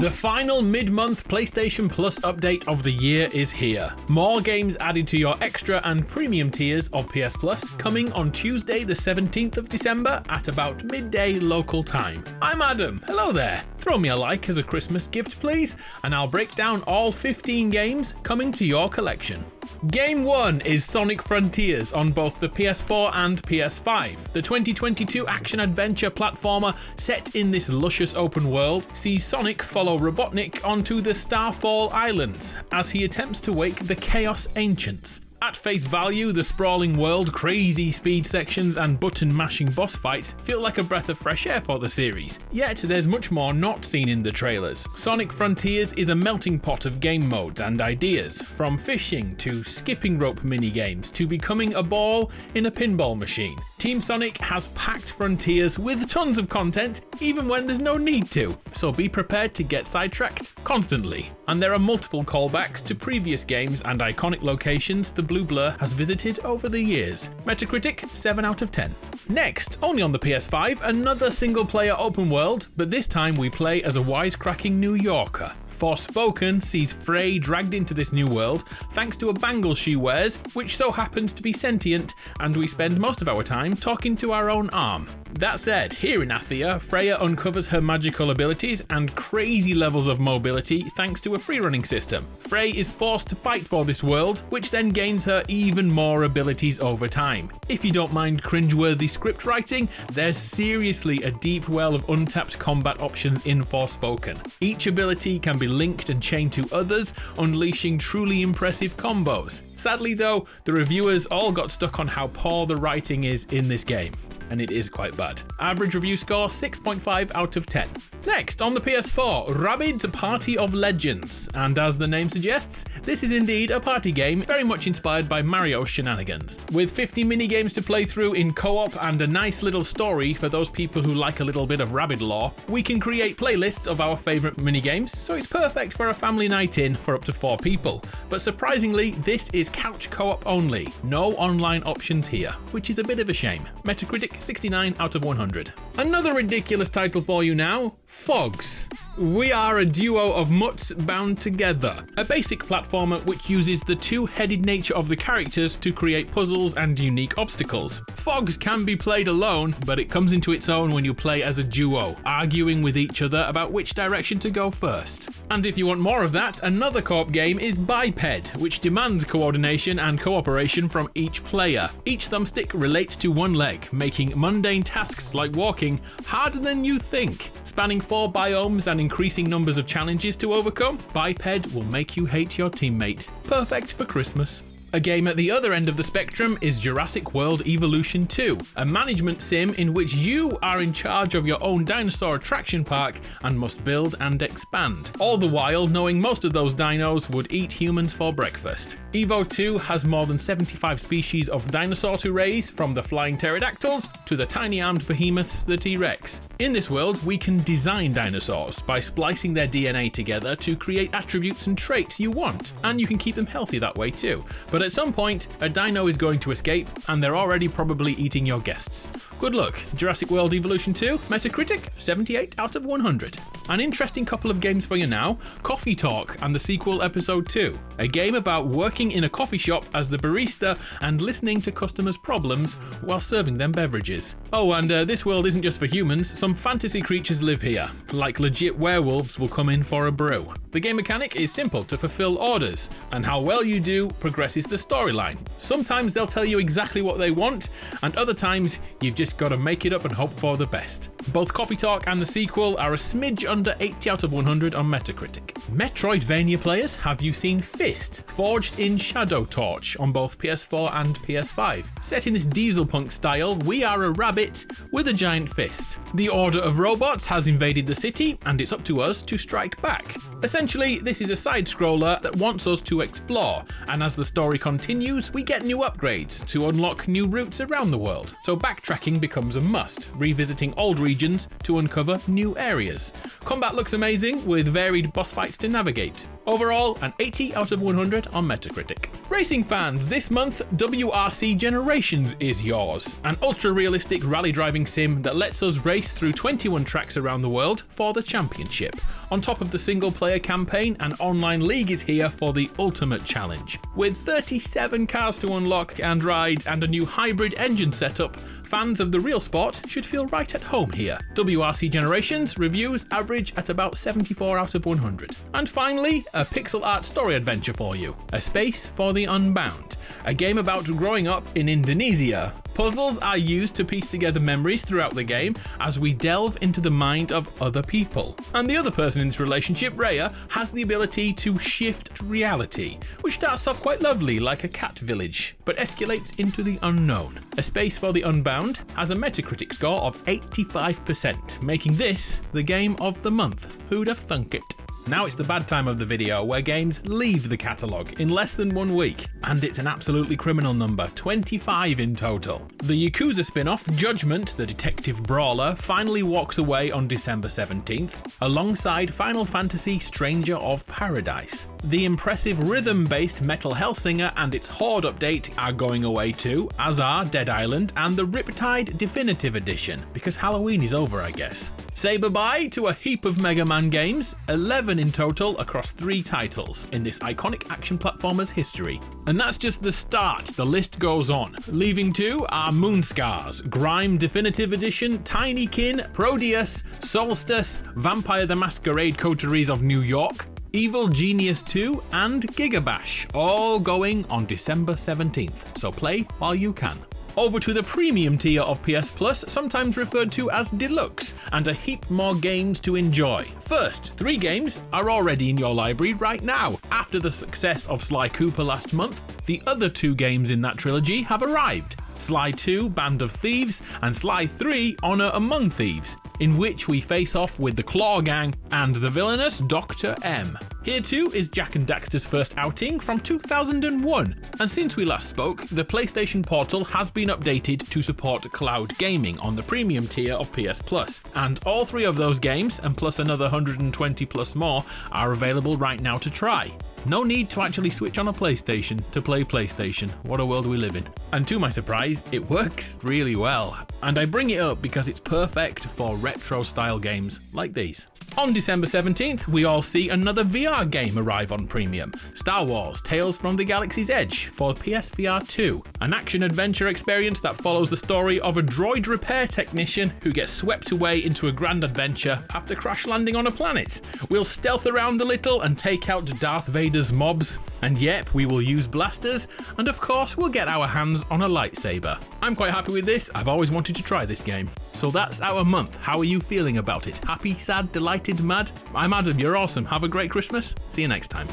The final mid-month PlayStation Plus update of the year is here. More games added to your extra and premium tiers of PS Plus coming on Tuesday the 17th of December at about midday local time. I'm Adam, hello there. Throw me a like as a Christmas gift please, and I'll break down all 15 games coming to your collection. Game 1 is Sonic Frontiers on both the PS4 and PS5. The 2022 action-adventure platformer set in this luscious open world sees Sonic follow Robotnik onto the Starfall Islands as he attempts to wake the Chaos Ancients. At face value, the sprawling world, crazy speed sections and button-mashing boss fights feel like a breath of fresh air for the series. Yet there's much more not seen in the trailers. Sonic Frontiers is a melting pot of game modes and ideas, from fishing to skipping rope minigames to becoming a ball in a pinball machine. Team Sonic has packed Frontiers with tons of content, even when there's no need to, so be prepared to get sidetracked constantly. And there are multiple callbacks to previous games and iconic locations the Blue Blur has visited over the years. Metacritic 7 out of 10. Next, only on the PS5, another single-player open world, but this time we play as a wisecracking New Yorker. Forspoken sees Frey dragged into this new world thanks to a bangle she wears, which so happens to be sentient, and we spend most of our time talking to our own arm. That said, here in Athia, Freya uncovers her magical abilities and crazy levels of mobility thanks to a free-running system. Frey is forced to fight for this world, which then gains her even more abilities over time. If you don't mind cringeworthy script writing, there's seriously a deep well of untapped combat options in Forspoken. Each ability can be linked and chained to others, unleashing truly impressive combos. Sadly though, the reviewers all got stuck on how poor the writing is in this game, and it is quite bad. Average review score 6.5 out of 10. Next, on the PS4, Rabbids Party of Legends, and as the name suggests, this is indeed a party game very much inspired by Mario's shenanigans. With 50 minigames to play through in co-op and a nice little story for those people who like a little bit of Rabbid lore, we can create playlists of our favourite minigames, so it's perfect for a family night in for up to 4 people. But surprisingly, this is couch co-op only, no online options here, which is a bit of a shame. Metacritic 69 out of 100. Another ridiculous title for you now, PHOGS. We are a duo of mutts bound together, a basic platformer which uses the two-headed nature of the characters to create puzzles and unique obstacles. PHOGS can be played alone, but it comes into its own when you play as a duo, arguing with each other about which direction to go first. And if you want more of that, another co-op game is Biped, which demands coordination and cooperation from each player. Each thumbstick relates to one leg, making mundane tasks like walking harder than you think. Spanning 4 biomes and increasing numbers of challenges to overcome, Biped will make you hate your teammate. Perfect for Christmas. A game at the other end of the spectrum is Jurassic World Evolution 2, a management sim in which you are in charge of your own dinosaur attraction park and must build and expand, all the while knowing most of those dinos would eat humans for breakfast. Evo 2 has more than 75 species of dinosaur to raise, from the flying pterodactyls to the tiny-armed behemoths, the T-Rex. In this world, we can design dinosaurs by splicing their DNA together to create attributes and traits you want, and you can keep them healthy that way too. But at some point, a dino is going to escape, and they're already probably eating your guests. Good luck. Jurassic World Evolution 2, Metacritic 78 out of 100. An interesting couple of games for you now, Coffee Talk and the sequel Episode 2, a game about working in a coffee shop as the barista and listening to customers' problems while serving them beverages. Oh, and this world isn't just for humans, some fantasy creatures live here, like legit werewolves will come in for a brew. The game mechanic is simple to fulfill orders, and how well you do progresses the storyline. Sometimes they'll tell you exactly what they want, and other times you've just got to make it up and hope for the best. Both Coffee Talk and the sequel are a smidge under 80 out of 100 on Metacritic. Metroidvania players, have you seen F.I.S.T, forged in Shadow Torch on both PS4 and PS5? Set in this dieselpunk style, we are a rabbit with a giant fist. The Order of Robots has invaded the city, and it's up to us to strike back. Essentially, this is a side-scroller that wants us to explore, and as the story continues, we get new upgrades to unlock new routes around the world, so backtracking becomes a must, revisiting old regions to uncover new areas. Combat looks amazing, with varied boss fights to navigate. Overall, an 80 out of 100 on Metacritic. Racing fans, this month WRC Generations is yours, an ultra-realistic rally driving sim that lets us race through 21 tracks around the world for the championship. On top of the single-player campaign, an online league is here for the ultimate challenge. With 37 cars to unlock and ride and a new hybrid engine setup, fans of the real sport should feel right at home here. WRC Generations reviews average at about 74 out of 100. And finally, a pixel art story adventure for you, A Space for the Unbound, a game about growing up in Indonesia. Puzzles are used to piece together memories throughout the game as we delve into the mind of other people. And the other person in this relationship, Rhea, has the ability to shift reality, which starts off quite lovely like a cat village, but escalates into the unknown. A Space for the Unbound has a Metacritic score of 85%, making this the game of the month. Who'd have thunk it? Now it's the bad time of the video where games leave the catalogue in less than 1 week, and it's an absolutely criminal number, 25 in total. The Yakuza spin-off Judgment, the detective brawler, finally walks away on December 17th, alongside Final Fantasy Stranger of Paradise. The impressive rhythm-based Metal Hellsinger and its Horde update are going away too, as are Dead Island and the Riptide Definitive Edition, because Halloween is over, I guess. Say bye-bye to a heap of Mega Man games, 11 in total across 3 titles in this iconic action platformer's history. And that's just the start, the list goes on. Leaving 2 are Moonscars, Grime Definitive Edition, Tinykin, Proteus, Solstice, Vampire the Masquerade Coteries of New York, Evil Genius 2 and Gigabash, all going on December 17th, so play while you can. Over to the premium tier of PS Plus, sometimes referred to as Deluxe, and a heap more games to enjoy. First, 3 games are already in your library right now. After the success of Sly Cooper last month, the other 2 games in that trilogy have arrived. Sly 2 Band of Thieves and Sly 3 Honor Among Thieves, in which we face off with the Claw Gang and the villainous Dr. M. Here too is Jak and Daxter's first outing from 2001, and since we last spoke, the PlayStation Portal has been updated to support cloud gaming on the premium tier of PS Plus, and all 3 of those games, and plus another 120 plus more, are available right now to try. No need to actually switch on a PlayStation to play PlayStation. What a world we live in. And to my surprise, it works really well. And I bring it up because it's perfect for retro style games like these. On December 17th, we all see another VR game arrive on Premium, Star Wars Tales from the Galaxy's Edge for PSVR 2, an action-adventure experience that follows the story of a droid repair technician who gets swept away into a grand adventure after crash landing on a planet. We'll stealth around a little and take out Darth Vader's mobs, and yep, we will use blasters, and of course we'll get our hands on a lightsaber. I'm quite happy with this, I've always wanted to try this game. So that's our month. How are you feeling about it? Happy, sad, delighted, mad? I'm Adam, you're awesome. Have a great Christmas. See you next time.